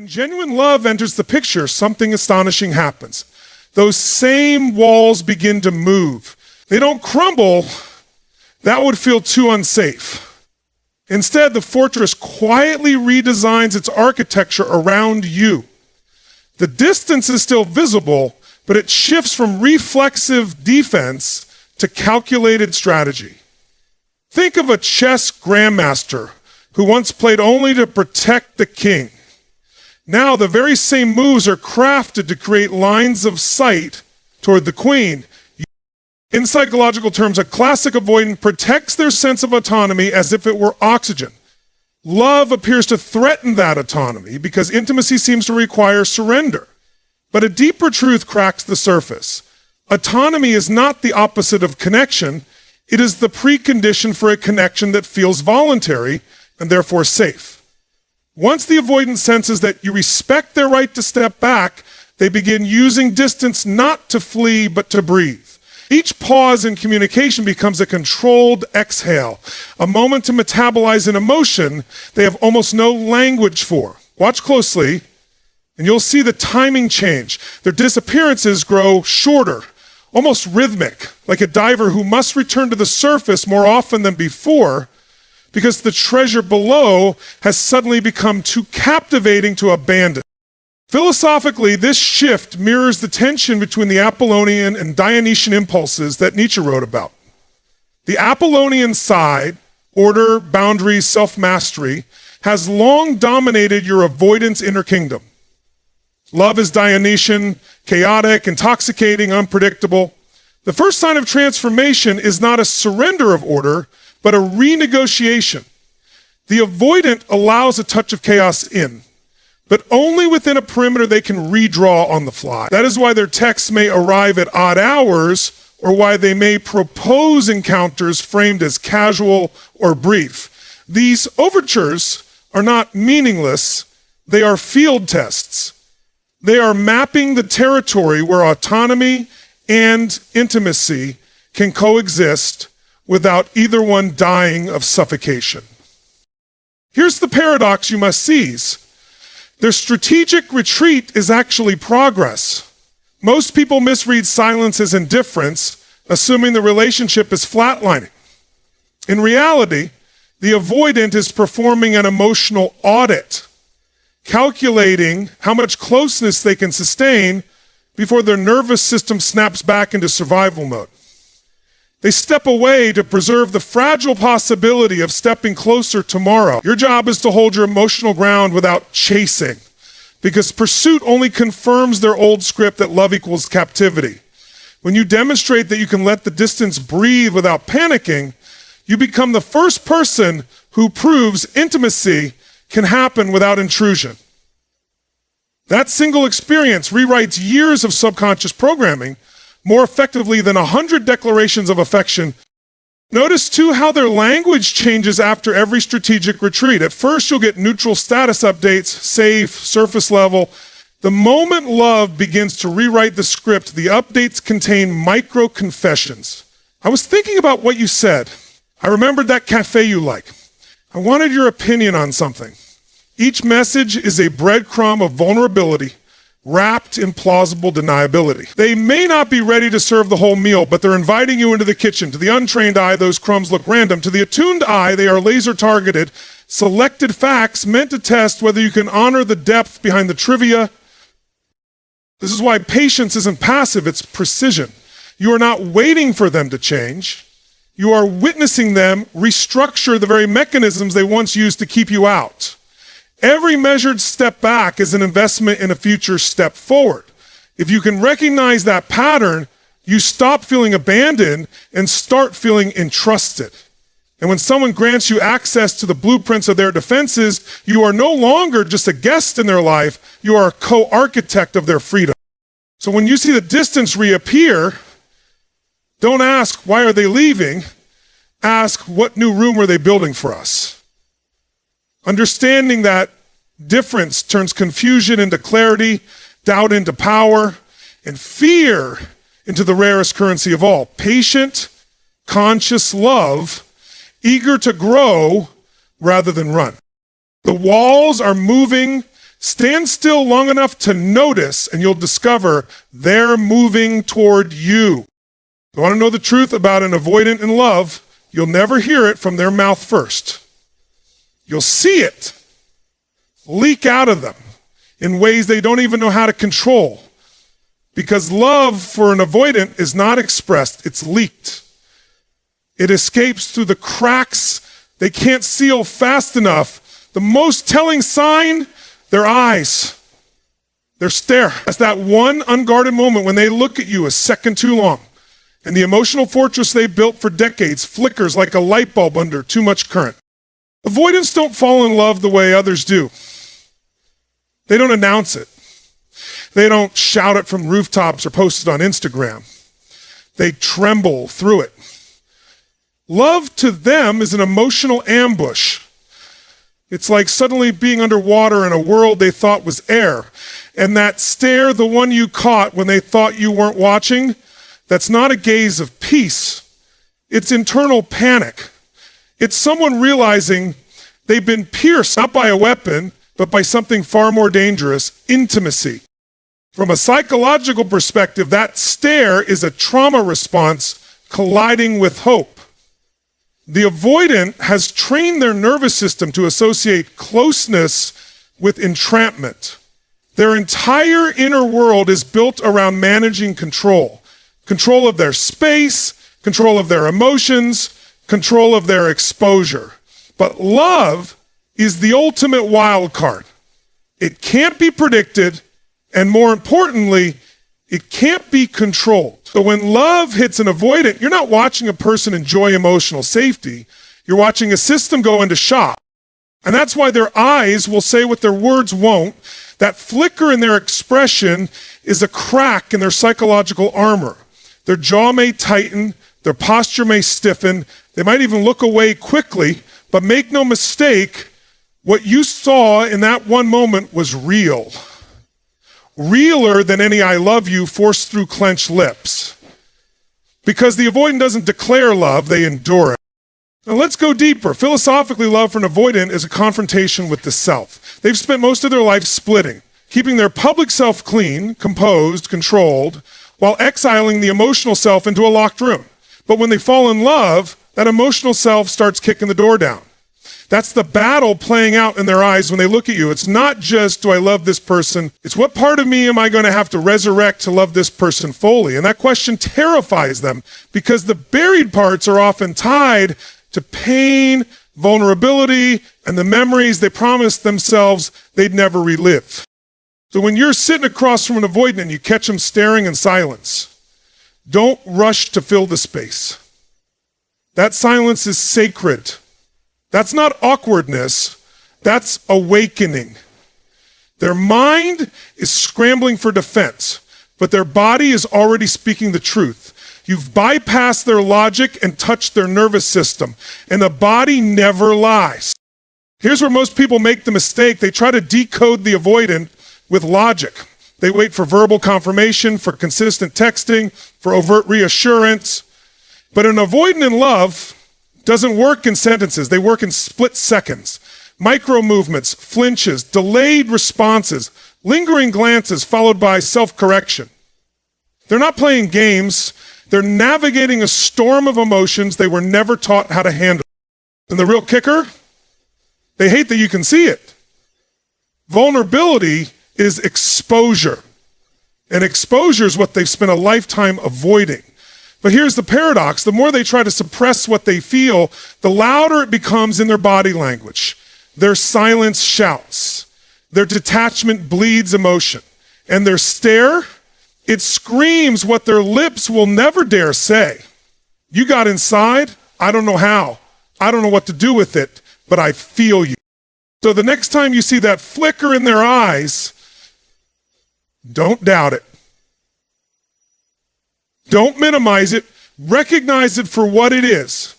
When genuine love enters the picture, something astonishing happens. Those same walls begin to move. They don't crumble. That would feel too unsafe. Instead, the fortress quietly redesigns its architecture around you. The distance is still visible, but it shifts from reflexive defense to calculated strategy. Think of a chess grandmaster who once played only to protect the king. Now the very same moves are crafted to create lines of sight toward the queen. In psychological terms, a classic avoidant protects their sense of autonomy as if it were oxygen. Love appears to threaten that autonomy because intimacy seems to require surrender. But a deeper truth cracks the surface. Autonomy is not the opposite of connection. It is the precondition for a connection that feels voluntary and therefore safe. Once the avoidant senses that you respect their right to step back, they begin using distance not to flee but to breathe. Each pause in communication becomes a controlled exhale, a moment to metabolize an emotion they have almost no language for. Watch closely, and you'll see the timing change. Their disappearances grow shorter, almost rhythmic, like a diver who must return to the surface more often than before because the treasure below has suddenly become too captivating to abandon. Philosophically, this shift mirrors the tension between the Apollonian and Dionysian impulses that Nietzsche wrote about. The Apollonian side, order, boundaries, self-mastery, has long dominated your avoidance inner kingdom. Love is Dionysian, chaotic, intoxicating, unpredictable. The first sign of transformation is not a surrender of order, but a renegotiation. The avoidant allows a touch of chaos in, but only within a perimeter they can redraw on the fly. That is why their texts may arrive at odd hours, or why they may propose encounters framed as casual or brief. These overtures are not meaningless, they are field tests. They are mapping the territory where autonomy and intimacy can coexist without either one dying of suffocation. Here's the paradox you must seize. Their strategic retreat is actually progress. Most people misread silence as indifference, assuming the relationship is flatlining. In reality, the avoidant is performing an emotional audit, calculating how much closeness they can sustain before their nervous system snaps back into survival mode. They step away to preserve the fragile possibility of stepping closer tomorrow. Your job is to hold your emotional ground without chasing, because pursuit only confirms their old script that love equals captivity. When you demonstrate that you can let the distance breathe without panicking, you become the first person who proves intimacy can happen without intrusion. That single experience rewrites years of subconscious programming more effectively than 100 declarations of affection. Notice too how their language changes after every strategic retreat. At first you'll get neutral status updates, safe, surface level. The moment love begins to rewrite the script, the updates contain micro confessions. I was thinking about what you said. I remembered that cafe you like. I wanted your opinion on something. Each message is a breadcrumb of vulnerability wrapped in plausible deniability. They may not be ready to serve the whole meal, but they're inviting you into the kitchen. To the untrained eye, those crumbs look random. To the attuned eye, they are laser-targeted, selected facts meant to test whether you can honor the depth behind the trivia. This is why patience isn't passive, it's precision. You are not waiting for them to change. You are witnessing them restructure the very mechanisms they once used to keep you out. Every measured step back is an investment in a future step forward. If you can recognize that pattern, you stop feeling abandoned and start feeling entrusted. And when someone grants you access to the blueprints of their defenses, you are no longer just a guest in their life, you are a co-architect of their freedom. So when you see the distance reappear, don't ask, why are they leaving? Ask, what new room are they building for us? Understanding that difference turns confusion into clarity, doubt into power, and fear into the rarest currency of all. Patient, conscious love, eager to grow rather than run. The walls are moving Stand still long enough to notice, and you'll discover they're moving toward you. You want to know the truth about an avoidant in love? You'll never hear it from their mouth first. You'll see it leak out of them in ways they don't even know how to control. Because love for an avoidant is not expressed, it's leaked. It escapes through the cracks they can't seal fast enough. The most telling sign, their eyes, their stare. That's that one unguarded moment when they look at you a second too long. And the emotional fortress they built for decades flickers like a light bulb under too much current. Avoidants don't fall in love the way others do. They don't announce it. They don't shout it from rooftops or post it on Instagram. They tremble through it. Love to them is an emotional ambush. It's like suddenly being underwater in a world they thought was air. And that stare, the one you caught when they thought you weren't watching, that's not a gaze of peace. It's internal panic. It's someone realizing they've been pierced, not by a weapon, but by something far more dangerous, intimacy. From a psychological perspective, that stare is a trauma response colliding with hope. The avoidant has trained their nervous system to associate closeness with entrapment. Their entire inner world is built around managing control. Control of their space, control of their emotions, control of their exposure. But love is the ultimate wild card. It can't be predicted, and more importantly, it can't be controlled. So when love hits an avoidant, you're not watching a person enjoy emotional safety. You're watching a system go into shock. And that's why their eyes will say what their words won't. That flicker in their expression is a crack in their psychological armor. Their jaw may tighten, their posture may stiffen, they might even look away quickly, but make no mistake, what you saw in that one moment was real. Realer than any "I love you" forced through clenched lips. Because the avoidant doesn't declare love, they endure it. Now let's go deeper. Philosophically, love for an avoidant is a confrontation with the self. They've spent most of their life splitting, keeping their public self clean, composed, controlled, while exiling the emotional self into a locked room. But when they fall in love, that emotional self starts kicking the door down. That's the battle playing out in their eyes when they look at you. It's not just, do I love this person? It's what part of me am I going to have to resurrect to love this person fully? And that question terrifies them because the buried parts are often tied to pain, vulnerability, and the memories they promised themselves they'd never relive. So when you're sitting across from an avoidant and you catch them staring in silence, don't rush to fill the space. That silence is sacred. That's not awkwardness, that's awakening. Their mind is scrambling for defense, but their body is already speaking the truth. You've bypassed their logic and touched their nervous system, and the body never lies. Here's where most people make the mistake. They try to decode the avoidant with logic. They wait for verbal confirmation, for consistent texting, for overt reassurance. But an avoidant in love doesn't work in sentences. They work in split seconds. Micro movements, flinches, delayed responses, lingering glances followed by self-correction. They're not playing games. They're navigating a storm of emotions they were never taught how to handle. And the real kicker, they hate that you can see it. Vulnerability is exposure. And exposure is what they've spent a lifetime avoiding. But here's the paradox. The more they try to suppress what they feel, the louder it becomes in their body language. Their silence shouts. Their detachment bleeds emotion. And their stare, it screams what their lips will never dare say. You got inside, I don't know how. I don't know what to do with it, but I feel you. So the next time you see that flicker in their eyes, don't doubt it. Don't minimize it. Recognize it for what it is.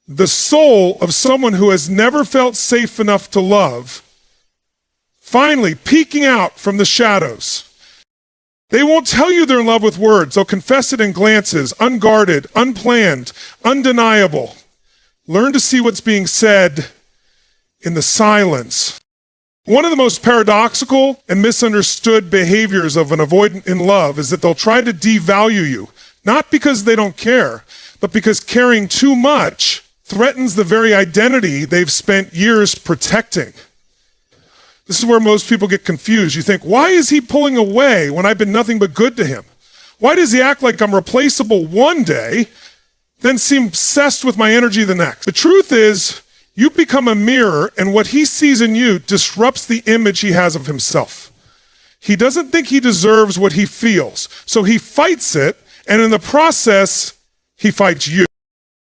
The soul of someone who has never felt safe enough to love, finally peeking out from the shadows. They won't tell you they're in love with words. They'll confess it in glances, unguarded, unplanned, undeniable. Learn to see what's being said in the silence. One of the most paradoxical and misunderstood behaviors of an avoidant in love is that they'll try to devalue you, not because they don't care, but because caring too much threatens the very identity they've spent years protecting. This is where most people get confused. You think, why is he pulling away when I've been nothing but good to him? Why does he act like I'm replaceable one day, then seem obsessed with my energy the next? The truth is, you become a mirror, and what he sees in you disrupts the image he has of himself. He doesn't think he deserves what he feels, so he fights it, and in the process, he fights you.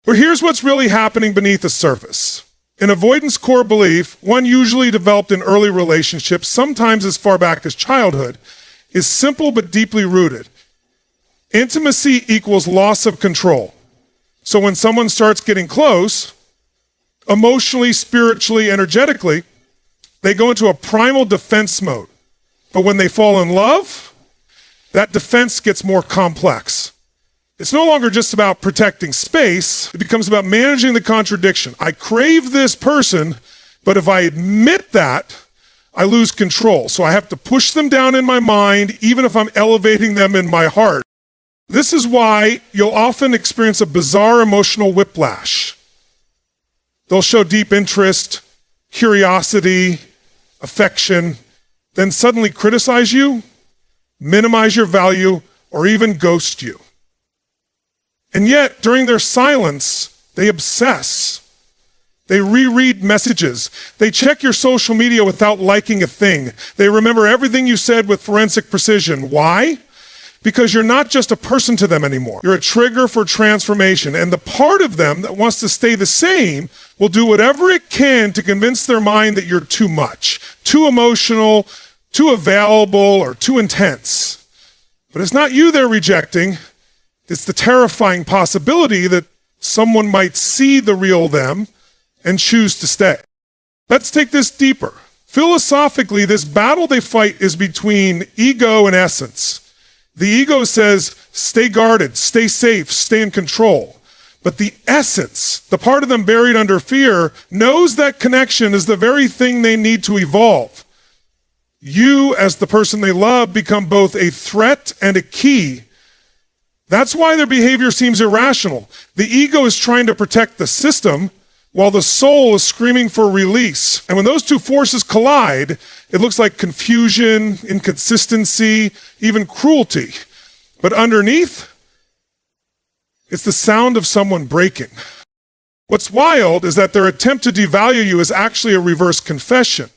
But here's what's really happening beneath the surface. An avoidance core belief, one usually developed in early relationships, sometimes as far back as childhood, is simple but deeply rooted. Intimacy equals loss of control. So when someone starts getting close, emotionally, spiritually, energetically, they go into a primal defense mode. But when they fall in love, that defense gets more complex. It's no longer just about protecting space. It becomes about managing the contradiction. I crave this person, but if I admit that, I lose control. So I have to push them down in my mind, even if I'm elevating them in my heart. This is why you'll often experience a bizarre emotional whiplash. They'll show deep interest, curiosity, affection, then suddenly criticize you, minimize your value, or even ghost you. And yet, during their silence, they obsess. They reread messages. They check your social media without liking a thing. They remember everything you said with forensic precision. Why? Because you're not just a person to them anymore. You're a trigger for transformation. And the part of them that wants to stay the same will do whatever it can to convince their mind that you're too much, too emotional, too available, or too intense. But it's not you they're rejecting. It's the terrifying possibility that someone might see the real them and choose to stay. Let's take this deeper. Philosophically, this battle they fight is between ego and essence. The ego says, stay guarded, stay safe, stay in control. But the essence, the part of them buried under fear, knows that connection is the very thing they need to evolve. You, as the person they love, become both a threat and a key. That's why their behavior seems irrational. The ego is trying to protect the system, while the soul is screaming for release. And when those two forces collide, it looks like confusion, inconsistency, even cruelty. But underneath, it's the sound of someone breaking. What's wild is that their attempt to devalue you is actually a reverse confession.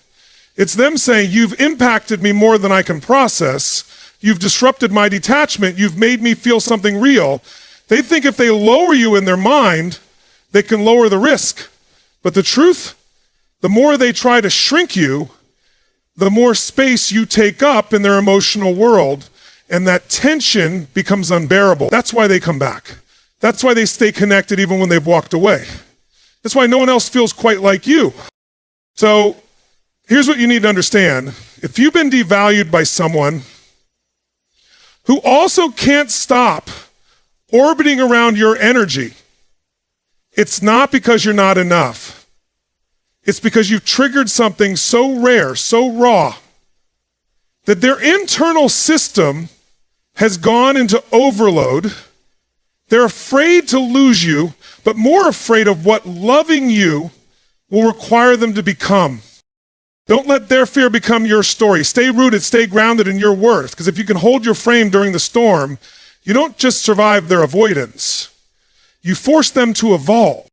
It's them saying, you've impacted me more than I can process. You've disrupted my detachment. You've made me feel something real. They think if they lower you in their mind, they can lower the risk. But the truth, the more they try to shrink you, the more space you take up in their emotional world, and that tension becomes unbearable. That's why they come back. That's why they stay connected even when they've walked away. That's why no one else feels quite like you. So here's what you need to understand. If you've been devalued by someone who also can't stop orbiting around your energy, it's not because you're not enough. It's because you've triggered something so rare, so raw, that their internal system has gone into overload. They're afraid to lose you, but more afraid of what loving you will require them to become. Don't let their fear become your story. Stay rooted, stay grounded in your worth, because if you can hold your frame during the storm, you don't just survive their avoidance. You force them to evolve.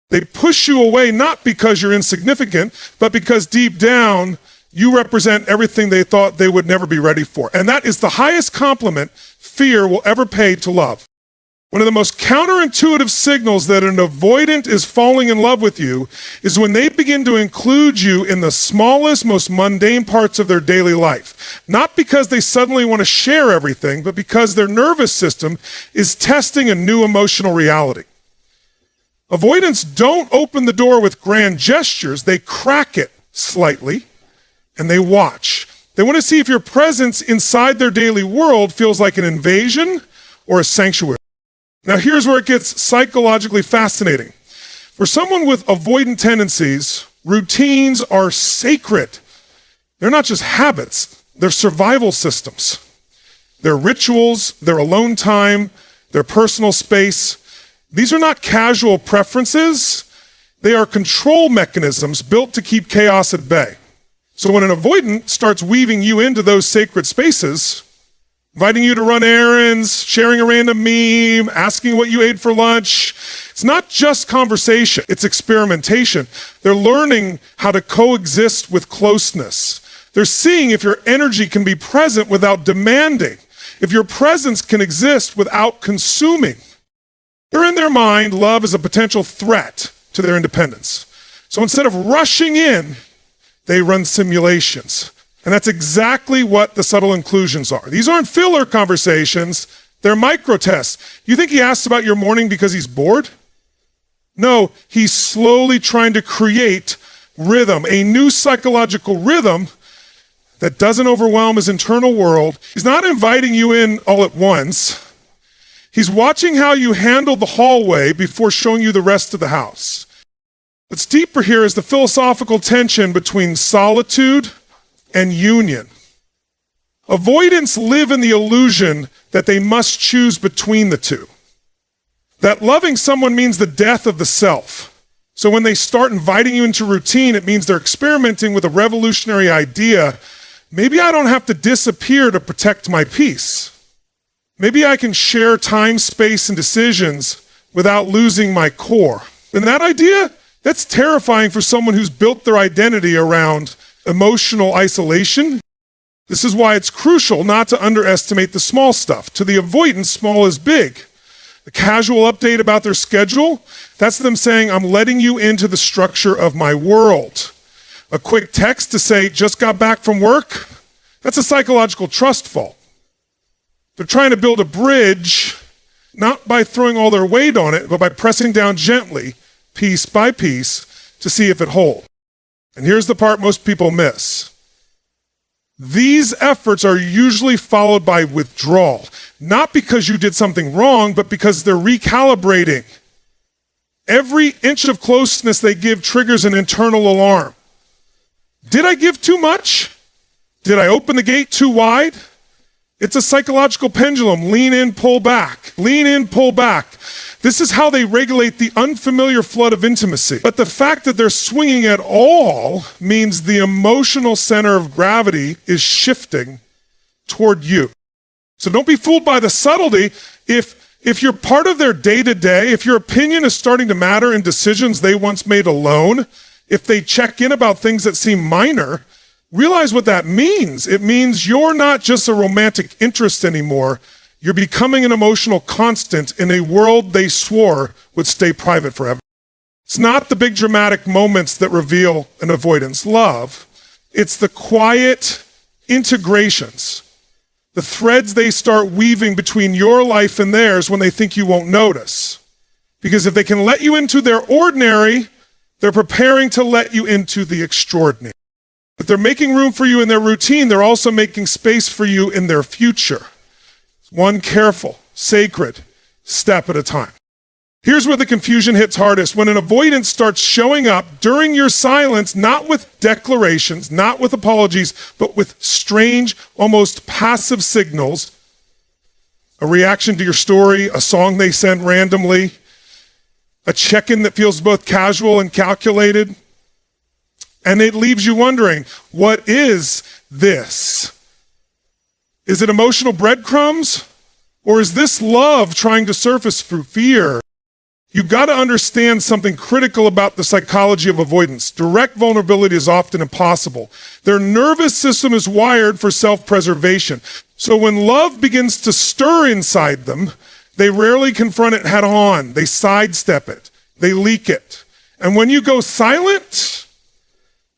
They push you away not because you're insignificant, but because deep down, you represent everything they thought they would never be ready for. And that is the highest compliment fear will ever pay to love. One of the most counterintuitive signals that an avoidant is falling in love with you is when they begin to include you in the smallest, most mundane parts of their daily life. Not because they suddenly want to share everything, but because their nervous system is testing a new emotional reality. Avoidants don't open the door with grand gestures. They crack it slightly, and they watch. They want to see if your presence inside their daily world feels like an invasion or a sanctuary. Now, here's where it gets psychologically fascinating. For someone with avoidant tendencies, routines are sacred. They're not just habits, they're survival systems. They're rituals, they're alone time, they're personal space. These are not casual preferences. They are control mechanisms built to keep chaos at bay. So when an avoidant starts weaving you into those sacred spaces, inviting you to run errands, sharing a random meme, asking what you ate for lunch, it's not just conversation, it's experimentation. They're learning how to coexist with closeness. They're seeing if your energy can be present without demanding, if your presence can exist without consuming. They're in their mind, love is a potential threat to their independence. So instead of rushing in, they run simulations. And that's exactly what the subtle inclusions are. These aren't filler conversations, they're micro tests. You think he asks about your morning because he's bored? No, he's slowly trying to create rhythm, a new psychological rhythm that doesn't overwhelm his internal world. He's not inviting you in all at once. He's watching how you handle the hallway before showing you the rest of the house. What's deeper here is the philosophical tension between solitude and union. Avoidants live in the illusion that they must choose between the two. That loving someone means the death of the self. So when they start inviting you into routine, it means they're experimenting with a revolutionary idea. Maybe I don't have to disappear to protect my peace. Maybe I can share time, space, and decisions without losing my core. And that idea, that's terrifying for someone who's built their identity around emotional isolation. This is why it's crucial not to underestimate the small stuff. To the avoidant, small is big. A casual update about their schedule, that's them saying, I'm letting you into the structure of my world. A quick text to say, just got back from work, that's a psychological trust fall. They're trying to build a bridge, not by throwing all their weight on it, but by pressing down gently, piece by piece, to see if it holds. And here's the part most people miss. These efforts are usually followed by withdrawal, not because you did something wrong, but because they're recalibrating. Every inch of closeness they give triggers an internal alarm. Did I give too much? Did I open the gate too wide? It's a psychological pendulum. Lean in, pull back. Lean in, pull back. This is how they regulate the unfamiliar flood of intimacy. But the fact that they're swinging at all means the emotional center of gravity is shifting toward you. So don't be fooled by the subtlety. If you're part of their day-to-day, if your opinion is starting to matter in decisions they once made alone, if they check in about things that seem minor, realize what that means. It means you're not just a romantic interest anymore. You're becoming an emotional constant in a world they swore would stay private forever. It's not the big dramatic moments that reveal an avoidance love. It's the quiet integrations, the threads they start weaving between your life and theirs when they think you won't notice. Because if they can let you into their ordinary, they're preparing to let you into the extraordinary. If they're making room for you in their routine, they're also making space for you in their future. One careful, sacred step at a time. Here's where the confusion hits hardest. When an avoidance starts showing up during your silence, not with declarations, not with apologies, but with strange, almost passive signals, a reaction to your story, a song they sent randomly, a check-in that feels both casual and calculated, and it leaves you wondering, what is this? Is it emotional breadcrumbs? Or is this love trying to surface through fear? You've got to understand something critical about the psychology of avoidance. Direct vulnerability is often impossible. Their nervous system is wired for self-preservation. So when love begins to stir inside them, they rarely confront it head on. They sidestep it. They leak it. And when you go silent,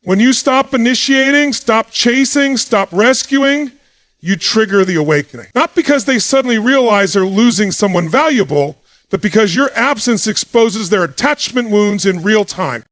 when you stop initiating, stop chasing, stop rescuing, you trigger the awakening. Not because they suddenly realize they're losing someone valuable, but because your absence exposes their attachment wounds in real time.